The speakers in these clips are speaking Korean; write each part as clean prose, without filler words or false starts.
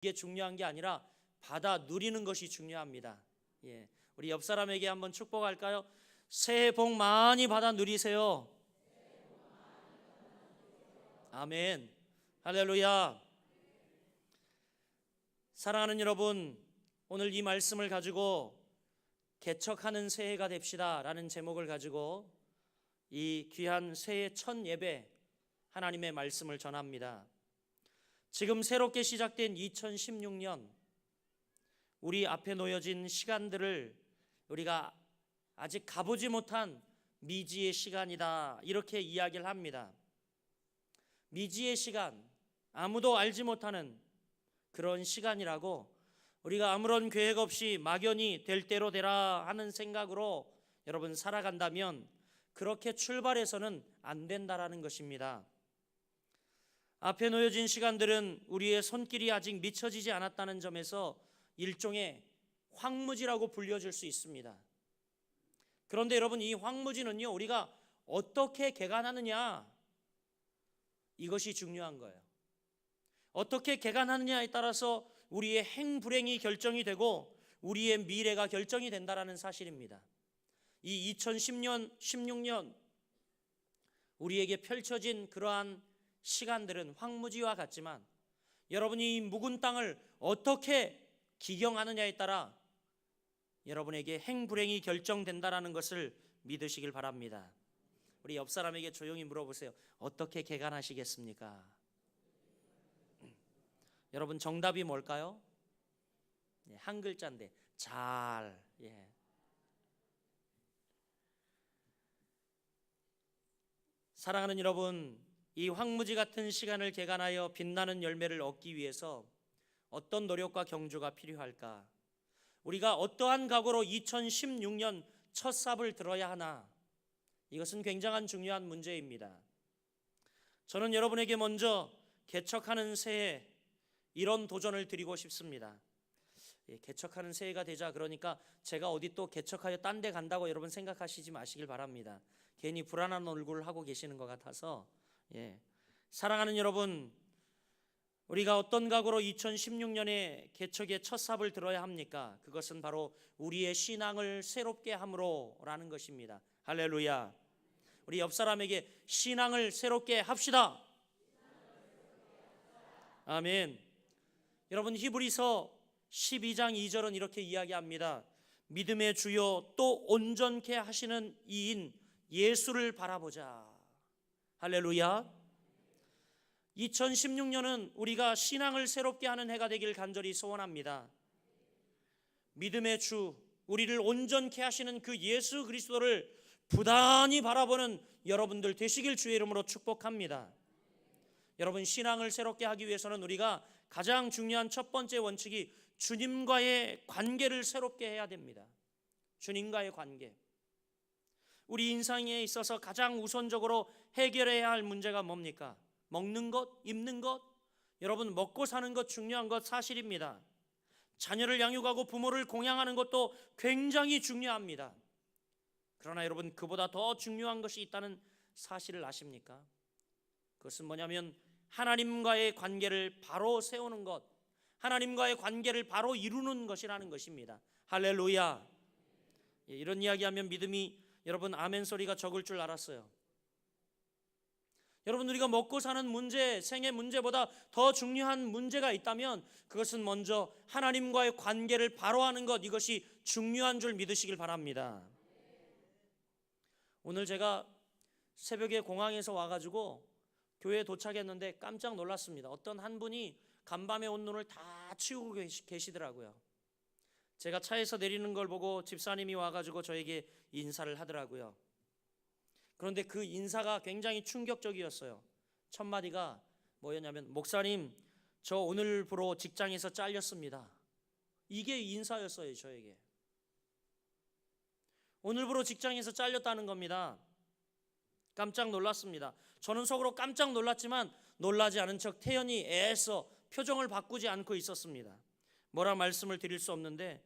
이게 중요한 게 아니라 받아 누리는 것이 중요합니다. 예, 우리 옆 사람에게 한번 축복할까요? 새해 복 많이 받아 누리세요. 아멘. 할렐루야. 사랑하는 여러분, 오늘 이 말씀을 가지고 개척하는 새해가 됩시다 라는 제목을 가지고 이 귀한 새해 첫 예배 하나님의 말씀을 전합니다. 지금 새롭게 시작된 2016년, 우리 앞에 놓여진 시간들을 우리가 아직 가보지 못한 미지의 시간이다, 이렇게 이야기를 합니다. 미지의 시간, 아무도 알지 못하는 그런 시간이라고, 우리가 아무런 계획 없이 막연히 될 대로 되라 하는 생각으로 여러분 살아간다면 그렇게 출발해서는 안 된다라는 것입니다. 앞에 놓여진 시간들은 우리의 손길이 아직 미쳐지지 않았다는 점에서 일종의 황무지라고 불려질 수 있습니다. 그런데 여러분, 이 황무지는요, 우리가 어떻게 개간하느냐, 이것이 중요한 거예요. 어떻게 개간하느냐에 따라서 우리의 행불행이 결정이 되고 우리의 미래가 결정이 된다는 사실입니다. 이 2010년, 16년 우리에게 펼쳐진 그러한 시간들은 황무지와 같지만 여러분이 이 묵은 땅을 어떻게 기경하느냐에 따라 여러분에게 행불행이 결정된다는 것을 믿으시길 바랍니다. 우리 옆 사람에게 조용히 물어보세요. 어떻게 개간하시겠습니까? 여러분, 정답이 뭘까요? 한 글자인데 잘. 사랑하는 여러분, 이 황무지 같은 시간을 개간하여 빛나는 열매를 얻기 위해서 어떤 노력과 경주가 필요할까? 우리가 어떠한 각오로 2016년 첫 삽을 들어야 하나? 이것은 굉장한 중요한 문제입니다. 저는 여러분에게 먼저 개척하는 새해, 이런 도전을 드리고 싶습니다. 개척하는 새해가 되자 그러니까 제가 어디 또 개척하여 딴 데 간다고 여러분 생각하시지 마시길 바랍니다. 괜히 불안한 얼굴을 하고 계시는 것 같아서. 사랑하는 여러분, 우리가 어떤 각오로 2016년에 개척의 첫 삽을 들어야 합니까? 그것은 바로 우리의 신앙을 새롭게 함으로라는 것입니다. 할렐루야. 우리 옆 사람에게 신앙을 새롭게 합시다. 아멘. 여러분, 히브리서 12장 2절은 이렇게 이야기합니다. 믿음의 주요 또 온전케 하시는 이인 예수를 바라보자. 할렐루야. 2016년은 우리가 신앙을 새롭게 하는 해가 되길 간절히 소원합니다. 믿음의 주, 우리를 온전케 하시는 그 예수 그리스도를 부단히 바라보는 여러분들 되시길 주의 이름으로 축복합니다. 여러분, 신앙을 새롭게 하기 위해서는 우리가 가장 중요한 첫 번째 원칙이 주님과의 관계를 새롭게 해야 됩니다. 주님과의 관계. 우리 인생에 있어서 가장 우선적으로 해결해야 할 문제가 뭡니까? 먹는 것, 입는 것. 여러분, 먹고 사는 것 중요한 것 사실입니다. 자녀를 양육하고 부모를 공양하는 것도 굉장히 중요합니다. 그러나 여러분, 그보다 더 중요한 것이 있다는 사실을 아십니까? 그것은 뭐냐면 하나님과의 관계를 바로 세우는 것, 하나님과의 관계를 바로 이루는 것이라는 것입니다. 할렐루야. 이런 이야기하면 믿음이 여러분 아멘 소리가 적을 줄 알았어요. 여러분, 우리가 먹고 사는 문제, 생의 문제보다 더 중요한 문제가 있다면 그것은 먼저 하나님과의 관계를 바로 하는 것, 이것이 중요한 줄 믿으시길 바랍니다. 오늘 제가 새벽에 공항에서 와가지고 교회에 도착했는데 깜짝 놀랐습니다. 어떤 한 분이 간밤에 온 눈을 다 치우고 계시더라고요. 제가 차에서 내리는 걸 보고 집사님이 와가지고 저에게 인사를 하더라고요. 그런데 그 인사가 굉장히 충격적이었어요. 첫 마디가 뭐였냐면, 목사님, 저 오늘부로 직장에서 잘렸습니다. 이게 인사였어요. 저에게 오늘부로 직장에서 잘렸다는 겁니다. 깜짝 놀랐습니다. 저는 속으로 깜짝 놀랐지만 놀라지 않은 척 태연히 애써 표정을 바꾸지 않고 있었습니다. 뭐라 말씀을 드릴 수 없는데,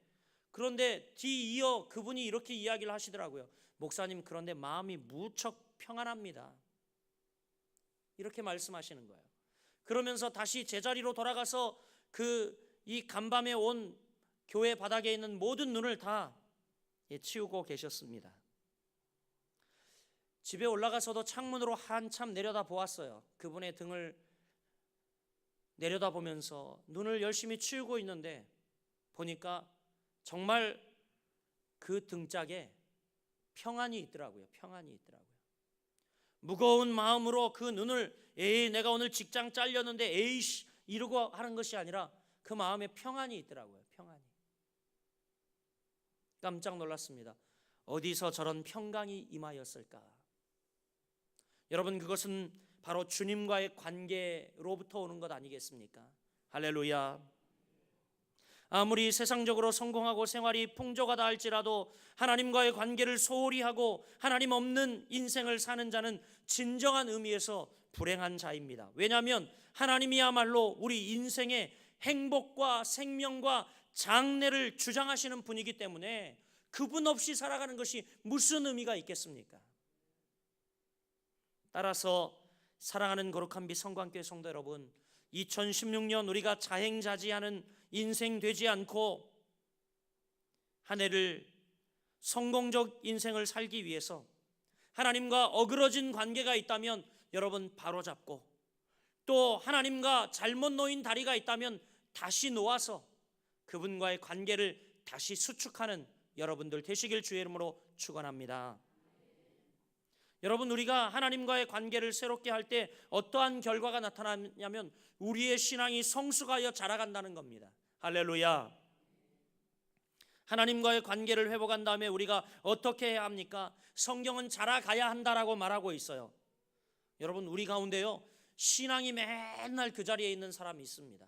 그런데 뒤이어 그분이 이렇게 이야기를 하시더라고요. 목사님, 그런데 마음이 무척 평안합니다. 이렇게 말씀하시는 거예요. 그러면서 다시 제자리로 돌아가서 그 이 간밤에 온 교회 바닥에 있는 모든 눈을 다 치우고 계셨습니다. 집에 올라가서도 창문으로 한참 내려다 보았어요. 그분의 등을 내려다보면서 눈을 열심히 치우고 있는데 보니까 정말 그 등짝에 평안이 있더라고요. 평안이 있더라고요. 무거운 마음으로 그 눈을 내가 오늘 직장 잘렸는데 에이씨 이러고 하는 것이 아니라 그 마음에 평안이 있더라고요. 평안이. 깜짝 놀랐습니다. 어디서 저런 평강이 임하였을까? 여러분, 그것은 바로 주님과의 관계로부터 오는 것 아니겠습니까? 할렐루야. 아무리 세상적으로 성공하고 생활이 풍족하다 할지라도 하나님과의 관계를 소홀히 하고 하나님 없는 인생을 사는 자는 진정한 의미에서 불행한 자입니다. 왜냐하면 하나님이야말로 우리 인생의 행복과 생명과 장래를 주장하시는 분이기 때문에 그분 없이 살아가는 것이 무슨 의미가 있겠습니까? 따라서 사랑하는 거룩한 빛 성광교회 성도 여러분, 2016년 우리가 자행자지하는 인생 되지 않고 한 해를 성공적 인생을 살기 위해서 하나님과 어그러진 관계가 있다면 여러분 바로잡고, 또 하나님과 잘못 놓인 다리가 있다면 다시 놓아서 그분과의 관계를 다시 수축하는 여러분들 되시길 주의 이름으로 축원합니다. 여러분, 우리가 하나님과의 관계를 새롭게 할 때 어떠한 결과가 나타나냐면 우리의 신앙이 성숙하여 자라간다는 겁니다. 할렐루야. 하나님과의 관계를 회복한 다음에 우리가 어떻게 해야 합니까? 성경은 자라가야 한다라고 말하고 있어요. 여러분, 우리 가운데요 신앙이 맨날 그 자리에 있는 사람이 있습니다.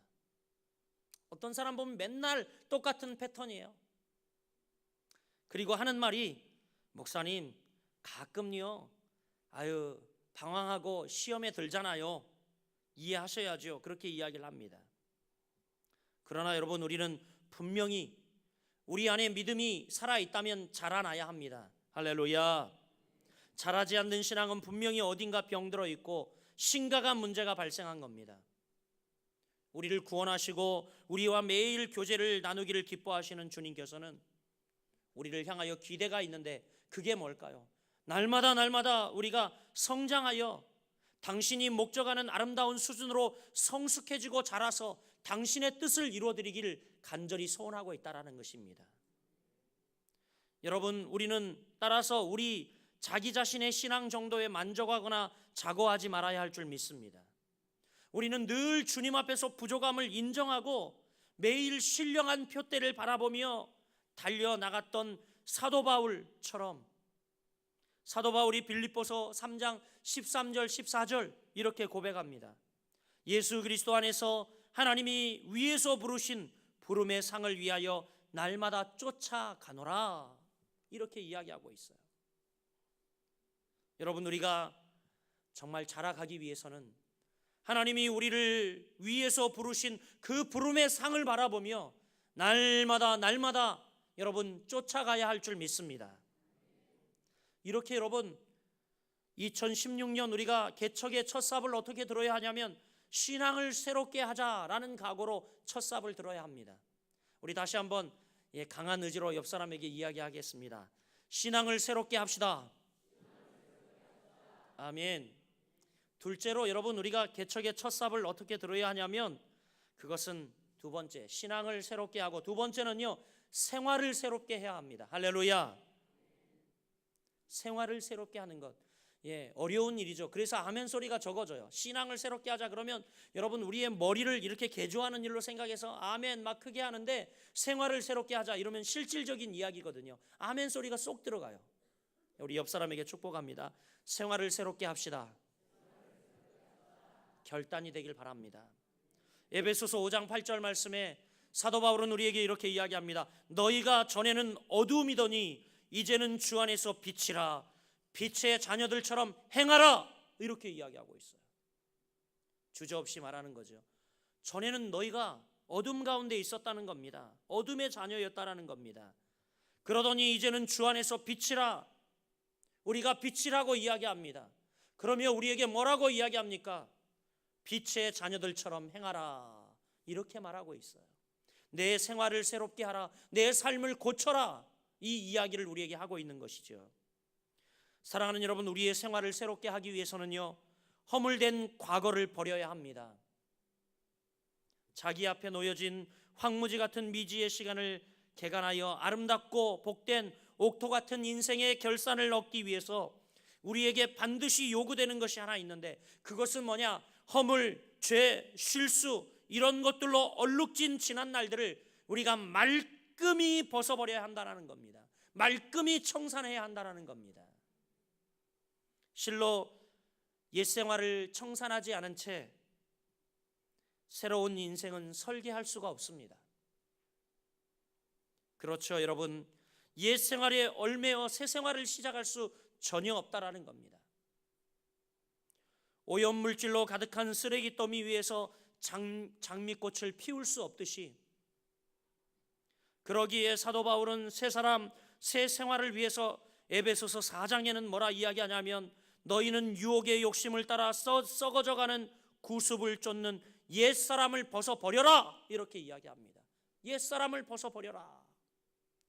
어떤 사람 보면 맨날 똑같은 패턴이에요. 그리고 하는 말이, 목사님 가끔요 방황하고 시험에 들잖아요. 이해하셔야죠. 그렇게 이야기를 합니다. 그러나 여러분, 우리는 분명히 우리 안에 믿음이 살아있다면 자라나야 합니다. 할렐루야. 자라지 않는 신앙은 분명히 어딘가 병들어 있고 심각한 문제가 발생한 겁니다. 우리를 구원하시고 우리와 매일 교제를 나누기를 기뻐하시는 주님께서는 우리를 향하여 기대가 있는데 그게 뭘까요? 날마다 우리가 성장하여 당신이 목적하는 아름다운 수준으로 성숙해지고 자라서 당신의 뜻을 이루어드리기를 간절히 소원하고 있다는 것입니다. 여러분, 우리는 따라서 우리 자기 자신의 신앙 정도에 만족하거나 자고하지 말아야 할 줄 믿습니다. 우리는 늘 주님 앞에서 부족함을 인정하고 매일 신령한 표대를 바라보며 달려나갔던 사도 바울처럼, 사도 바울이 빌립보서 3장 13절 14절 이렇게 고백합니다. 예수 그리스도 안에서 하나님이 위에서 부르신 부름의 상을 위하여 날마다 쫓아가노라, 이렇게 이야기하고 있어요. 여러분, 우리가 정말 자라가기 위해서는 하나님이 우리를 위에서 부르신 그 부름의 상을 바라보며 날마다 여러분 쫓아가야 할 줄 믿습니다. 이렇게 여러분 2016년 우리가 개척의 첫 삽을 어떻게 들어야 하냐면 신앙을 새롭게 하자라는 각오로 첫 삽을 들어야 합니다. 우리 다시 한번 강한 의지로 옆 사람에게 이야기하겠습니다. 신앙을 새롭게 합시다. 아멘. 둘째로 여러분, 우리가 개척의 첫 삽을 어떻게 들어야 하냐면 그것은 두 번째, 신앙을 새롭게 하고, 두 번째는요 생활을 새롭게 해야 합니다. 할렐루야. 생활을 새롭게 하는 것, 어려운 일이죠. 그래서 아멘 소리가 적어져요. 신앙을 새롭게 하자 그러면 여러분, 우리의 머리를 이렇게 개조하는 일로 생각해서 아멘 막 크게 하는데, 생활을 새롭게 하자 이러면 실질적인 이야기거든요. 아멘 소리가 쏙 들어가요. 우리 옆 사람에게 축복합니다. 생활을 새롭게 합시다. 결단이 되길 바랍니다. 에베소서 5장 8절 말씀에 사도 바울은 우리에게 이렇게 이야기합니다. 너희가 전에는 어두움이더니 이제는 주 안에서 빛이라, 빛의 자녀들처럼 행하라, 이렇게 이야기하고 있어요. 주저없이 말하는 거죠. 전에는 너희가 어둠 가운데 있었다는 겁니다. 어둠의 자녀였다라는 겁니다. 그러더니 이제는 주 안에서 빛이라, 우리가 빛이라고 이야기합니다. 그러면 우리에게 뭐라고 이야기합니까? 빛의 자녀들처럼 행하라, 이렇게 말하고 있어요. 내 생활을 새롭게 하라, 내 삶을 고쳐라, 이 이야기를 우리에게 하고 있는 것이죠. 사랑하는 여러분, 우리의 생활을 새롭게 하기 위해서는요, 허물된 과거를 버려야 합니다. 자기 앞에 놓여진 황무지 같은 미지의 시간을 개간하여 아름답고 복된 옥토 같은 인생의 결산을 얻기 위해서 우리에게 반드시 요구되는 것이 하나 있는데, 그것은 뭐냐? 허물, 죄, 실수, 이런 것들로 얼룩진 지난 날들을 우리가 말끔히 벗어버려야 한다는 겁니다. 말끔히 청산해야 한다는 겁니다. 실로 옛 생활을 청산하지 않은 채 새로운 인생은 설계할 수가 없습니다. 그렇죠, 여러분. 옛 생활에 얽매여 새 생활을 시작할 수 전혀 없다라는 겁니다. 오염물질로 가득한 쓰레기 더미 위에서 장미꽃을 피울 수 없듯이, 그러기에 사도 바울은 새 사람, 새 생활을 위해서 에베소서 4장에는 뭐라 이야기하냐면, 너희는 유혹의 욕심을 따라 썩어져가는 구습을 쫓는 옛사람을 벗어버려라, 이렇게 이야기합니다. 옛사람을 벗어버려라.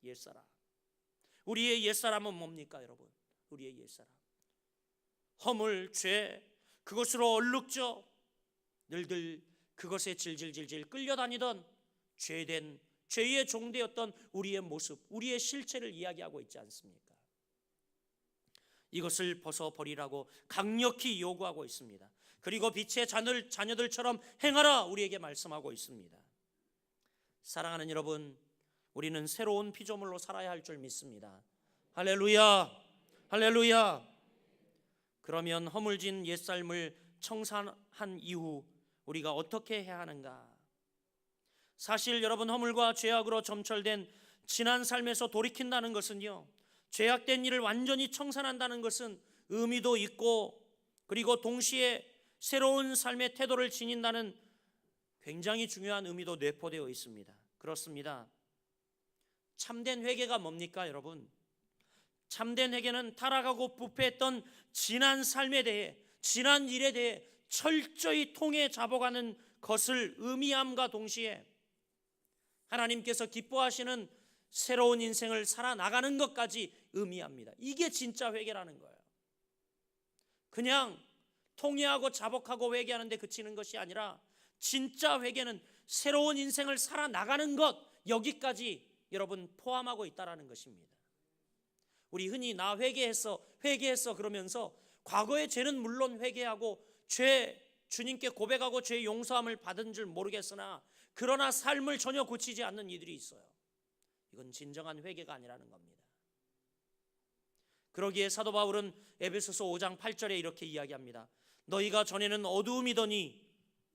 옛사람. 우리의 옛사람은 뭡니까, 여러분? 우리의 옛사람, 허물, 죄, 그것으로 얼룩져 늘들 그것에 질질질질 끌려다니던 죄된, 죄의 종되었던 우리의 모습, 우리의 실체를 이야기하고 있지 않습니까? 이것을 벗어버리라고 강력히 요구하고 있습니다. 그리고 빛의 자녀들처럼 행하라, 우리에게 말씀하고 있습니다. 사랑하는 여러분, 우리는 새로운 피조물로 살아야 할 줄 믿습니다. 할렐루야, 할렐루야. 그러면 허물진 옛삶을 청산한 이후 우리가 어떻게 해야 하는가? 사실 여러분, 허물과 죄악으로 점철된 지난 삶에서 돌이킨다는 것은요, 죄악된 일을 완전히 청산한다는 것은 의미도 있고, 그리고 동시에 새로운 삶의 태도를 지닌다는 굉장히 중요한 의미도 내포되어 있습니다. 그렇습니다. 참된 회개가 뭡니까, 여러분? 참된 회개는 타락하고 부패했던 지난 삶에 대해, 지난 일에 대해 철저히 통해 잡아가는 것을 의미함과 동시에 하나님께서 기뻐하시는 새로운 인생을 살아나가는 것까지 의미합니다. 이게 진짜 회개라는 거예요. 그냥 통회하고 자복하고 회개하는 데 그치는 것이 아니라, 진짜 회개는 새로운 인생을 살아나가는 것, 여기까지 여러분 포함하고 있다는 것입니다. 우리 흔히 나 회개했어 그러면서 과거의 죄는 물론 회개하고 주님께 고백하고 죄 용서함을 받은 줄 모르겠으나, 그러나 삶을 전혀 고치지 않는 이들이 있어요. 이건 진정한 회개가 아니라는 겁니다. 그러기에 사도 바울은 에베소서 5장 8절에 이렇게 이야기합니다. 너희가 전에는 어두움이더니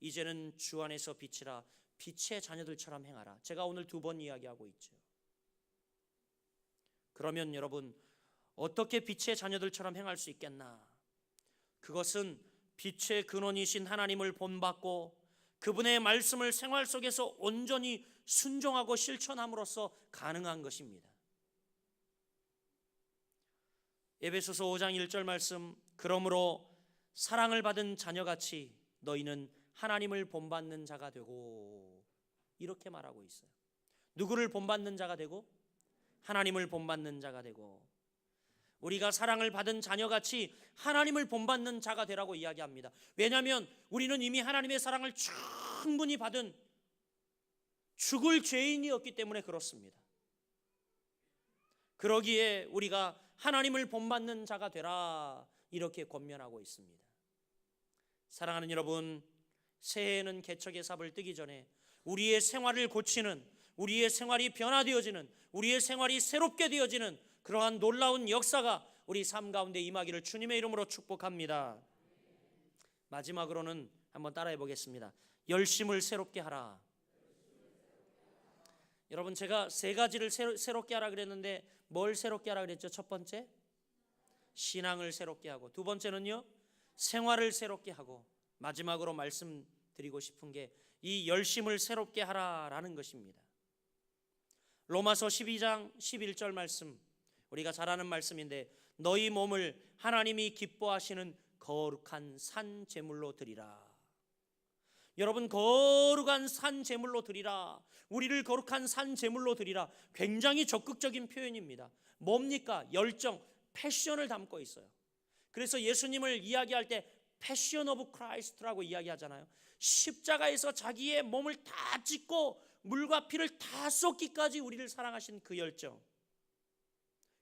이제는 주 안에서 빛이라, 빛의 자녀들처럼 행하라. 제가 오늘 2번 이야기하고 있죠. 그러면 여러분, 어떻게 빛의 자녀들처럼 행할 수 있겠나? 그것은 빛의 근원이신 하나님을 본받고 그분의 말씀을 생활 속에서 온전히 순종하고 실천함으로써 가능한 것입니다. 에베소서 5장 1절 말씀, 그러므로 사랑을 받은 자녀같이 너희는 하나님을 본받는 자가 되고, 이렇게 말하고 있어요. 누구를 본받는 자가 되고? 하나님을 본받는 자가 되고, 우리가 사랑을 받은 자녀같이 하나님을 본받는 자가 되라고 이야기합니다. 왜냐하면 우리는 이미 하나님의 사랑을 충분히 받은 죽을 죄인이었기 때문에 그렇습니다. 그러기에 우리가 하나님을 본받는 자가 되라, 이렇게 권면하고 있습니다. 사랑하는 여러분, 새해에는 개척의 삽을 뜨기 전에 우리의 생활을 고치는, 우리의 생활이 변화되어지는, 우리의 생활이 새롭게 되어지는 그러한 놀라운 역사가 우리 삶 가운데 임하기를 주님의 이름으로 축복합니다. 마지막으로는 한번 따라해 보겠습니다. 열심을 새롭게 하라. 여러분, 제가 3가지를 새롭게 하라 그랬는데 뭘 새롭게 하라 그랬죠? 첫 번째, 신앙을 새롭게 하고, 2번째는요, 생활을 새롭게 하고, 마지막으로 말씀드리고 싶은 게 이 열심을 새롭게 하라라는 것입니다. 로마서 12장 11절 말씀, 우리가 잘 아는 말씀인데, 너희 몸을 하나님이 기뻐하시는 거룩한 산 제물로 드리라. 여러분, 거룩한 산 제물로 드리라, 우리를 거룩한 산 제물로 드리라, 굉장히 적극적인 표현입니다. 뭡니까? 열정, 패션을 담고 있어요. 그래서 예수님을 이야기할 때 패션 오브 크라이스트라고 이야기하잖아요. 십자가에서 자기의 몸을 다 찢고 물과 피를 다 쏟기까지 우리를 사랑하신 그 열정,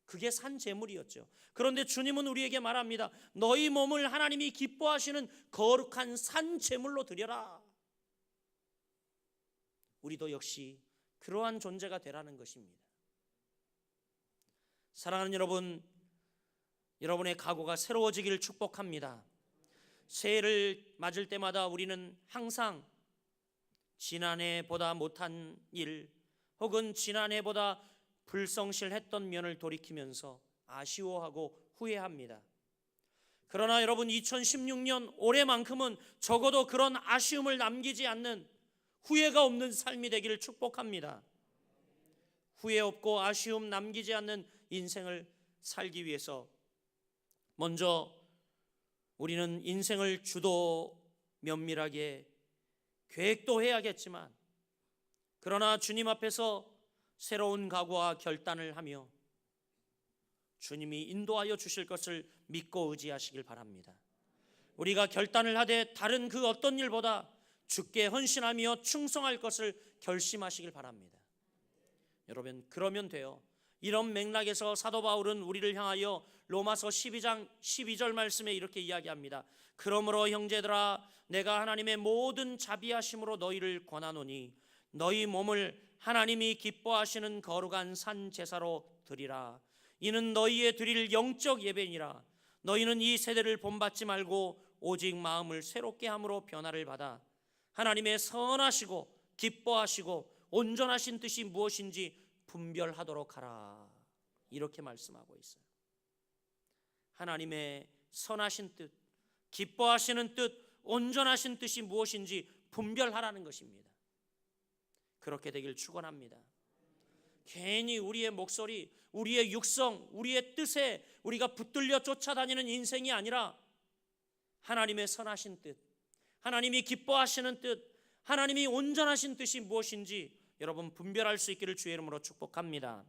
그게 산 제물이었죠. 그런데 주님은 우리에게 말합니다. 너희 몸을 하나님이 기뻐하시는 거룩한 산 제물로 드려라. 우리도 역시 그러한 존재가 되라는 것입니다. 사랑하는 여러분, 여러분의 각오가 새로워지기를 축복합니다. 새해를 맞을 때마다 우리는 항상 지난해보다 못한 일, 혹은 지난해보다 불성실했던 면을 돌이키면서 아쉬워하고 후회합니다. 그러나 여러분, 2016년 올해만큼은 적어도 그런 아쉬움을 남기지 않는, 후회가 없는 삶이 되기를 축복합니다. 후회 없고 아쉬움 남기지 않는 인생을 살기 위해서 먼저 우리는 인생을 주도 면밀하게 계획도 해야겠지만, 그러나 주님 앞에서 새로운 각오와 결단을 하며 주님이 인도하여 주실 것을 믿고 의지하시길 바랍니다. 우리가 결단을 하되 다른 그 어떤 일보다 주께 헌신하며 충성할 것을 결심하시길 바랍니다. 여러분, 그러면 돼요. 이런 맥락에서 사도 바울은 우리를 향하여 로마서 12장 12절 말씀에 이렇게 이야기합니다. 그러므로 형제들아, 내가 하나님의 모든 자비하심으로 너희를 권하노니 너희 몸을 하나님이 기뻐하시는 거룩한 산 제사로 드리라. 이는 너희의 드릴 영적 예배니라. 너희는 이 세대를 본받지 말고 오직 마음을 새롭게 함으로 변화를 받아 하나님의 선하시고 기뻐하시고 온전하신 뜻이 무엇인지 분별하도록 하라. 이렇게 말씀하고 있어요. 하나님의 선하신 뜻, 기뻐하시는 뜻, 온전하신 뜻이 무엇인지 분별하라는 것입니다. 그렇게 되길 축원합니다. 괜히 우리의 목소리, 우리의 육성, 우리의 뜻에 우리가 붙들려 쫓아다니는 인생이 아니라 하나님의 선하신 뜻, 하나님이 기뻐하시는 뜻, 하나님이 온전하신 뜻이 무엇인지 여러분 분별할 수 있기를 주의 이름으로 축복합니다.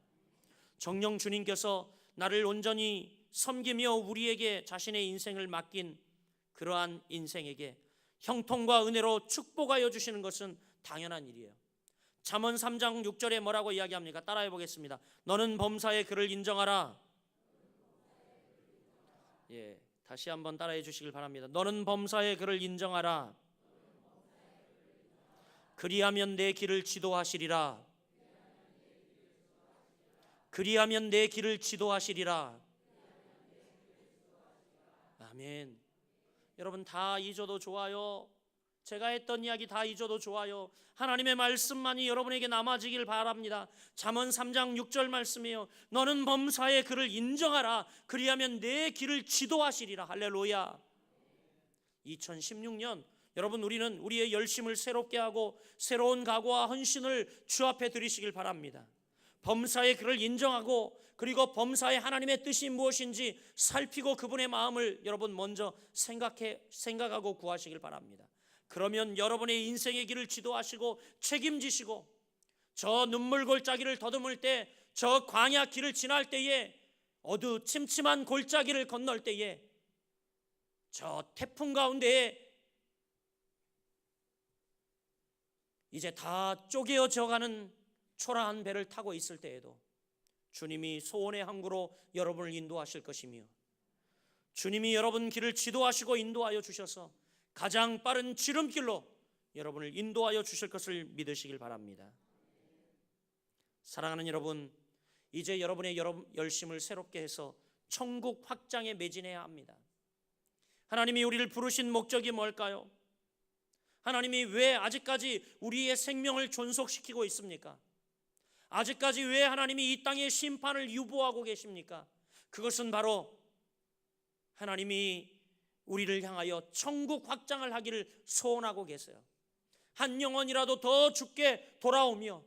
정녕 주님께서 나를 온전히 섬기며 우리에게 자신의 인생을 맡긴 그러한 인생에게 형통과 은혜로 축복하여 주시는 것은 당연한 일이에요. 잠언 3장 6절에 뭐라고 이야기합니까? 따라해 보겠습니다. 너는 범사의 그를 인정하라. 다시 한번 따라해 주시길 바랍니다. 너는 범사의 그를 인정하라. 그리하면 내 길을 지도하시리라. 그리하면 내 길을 지도하시리라. 아멘. 여러분, 다 잊어도 좋아요. 제가 했던 이야기 다 잊어도 좋아요. 하나님의 말씀만이 여러분에게 남아지길 바랍니다. 잠언 3장 6절 말씀이에요. 너는 범사의 그를 인정하라. 그리하면 내 길을 지도하시리라. 할렐루야. 2016년 여러분, 우리는 우리의 열심을 새롭게 하고 새로운 각오와 헌신을 주 앞에 드리시길 바랍니다. 범사의 그를 인정하고, 그리고 범사의 하나님의 뜻이 무엇인지 살피고 그분의 마음을 여러분 먼저 생각하고 구하시길 바랍니다. 그러면 여러분의 인생의 길을 지도하시고 책임지시고, 저 눈물 골짜기를 더듬을 때, 저 광야 길을 지날 때에, 어두침침한 골짜기를 건널 때에, 저 태풍 가운데에 이제 다 쪼개어져 가는 초라한 배를 타고 있을 때에도 주님이 소원의 항구로 여러분을 인도하실 것이며, 주님이 여러분 길을 지도하시고 인도하여 주셔서 가장 빠른 지름길로 여러분을 인도하여 주실 것을 믿으시길 바랍니다. 사랑하는 여러분, 이제 여러분의 열심을 새롭게 해서 천국 확장에 매진해야 합니다. 하나님이 우리를 부르신 목적이 뭘까요? 하나님이 왜 아직까지 우리의 생명을 존속시키고 있습니까? 아직까지 왜 하나님이 이 땅의 심판을 유보하고 계십니까? 그것은 바로 하나님이 우리를 향하여 천국 확장을 하기를 소원하고 계세요. 한 영혼이라도 더 주께 돌아오며,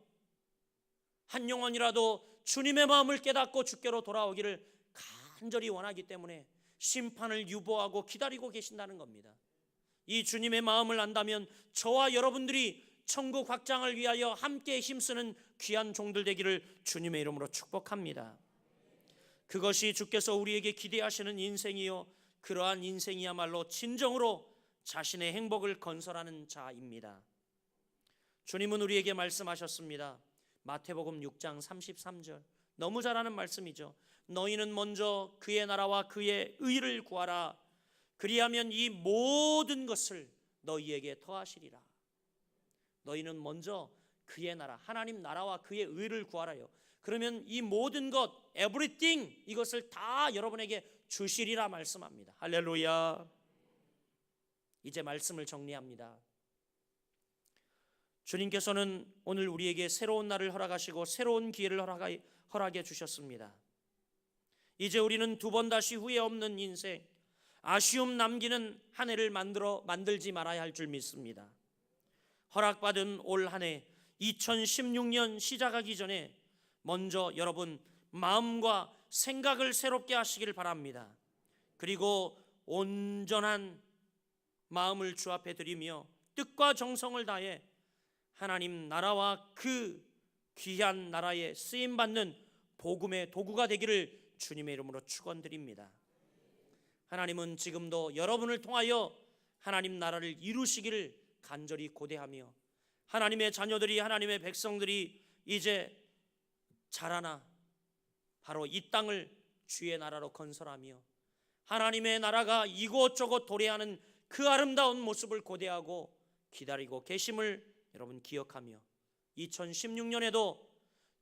한 영혼이라도 주님의 마음을 깨닫고 주께로 돌아오기를 간절히 원하기 때문에 심판을 유보하고 기다리고 계신다는 겁니다. 이 주님의 마음을 안다면 저와 여러분들이 천국 확장을 위하여 함께 힘쓰는 귀한 종들 되기를 주님의 이름으로 축복합니다. 그것이 주께서 우리에게 기대하시는 인생이요, 그러한 인생이야말로 진정으로 자신의 행복을 건설하는 자입니다. 주님은 우리에게 말씀하셨습니다. 마태복음 6장 33절, 너무 잘 아는 말씀이죠. 너희는 먼저 그의 나라와 그의 의를 구하라. 그리하면 이 모든 것을 너희에게 더하시리라. 너희는 먼저 그의 나라, 하나님 나라와 그의 의를 구하라요. 그러면 이 모든 것, everything, 이것을 다 여러분에게 주시리라 말씀합니다. 할렐루야. 이제 말씀을 정리합니다. 주님께서는 오늘 우리에게 새로운 날을 허락하시고 새로운 기회를 허락해 주셨습니다. 이제 우리는 두 번 다시 후회 없는 인생, 아쉬움 남기는 한 해를 만들지 말아야 할 줄 믿습니다. 허락받은 올 한 해 2016년 시작하기 전에 먼저 여러분 마음과 생각을 새롭게 하시길 바랍니다. 그리고 온전한 마음을 주 앞에 드리며 뜻과 정성을 다해 하나님 나라와 그 귀한 나라에 쓰임받는 복음의 도구가 되기를 주님의 이름으로 축원드립니다. 하나님은 지금도 여러분을 통하여 하나님 나라를 이루시기를 간절히 고대하며 하나님의 자녀들이, 하나님의 백성들이 이제 자라나 바로 이 땅을 주의 나라로 건설하며 하나님의 나라가 이곳저곳 도래하는 그 아름다운 모습을 고대하고 기다리고 계심을 여러분 기억하며 2016년에도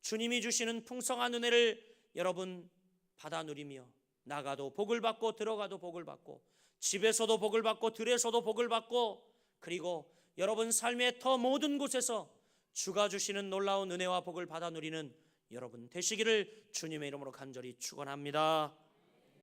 주님이 주시는 풍성한 은혜를 여러분 받아 누리며 나가도 복을 받고 들어가도 복을 받고 집에서도 복을 받고 들에서도 복을 받고 그리고 여러분 삶의 더 모든 곳에서 주가 주시는 놀라운 은혜와 복을 받아 누리는 여러분 되시기를 주님의 이름으로 간절히 축원합니다.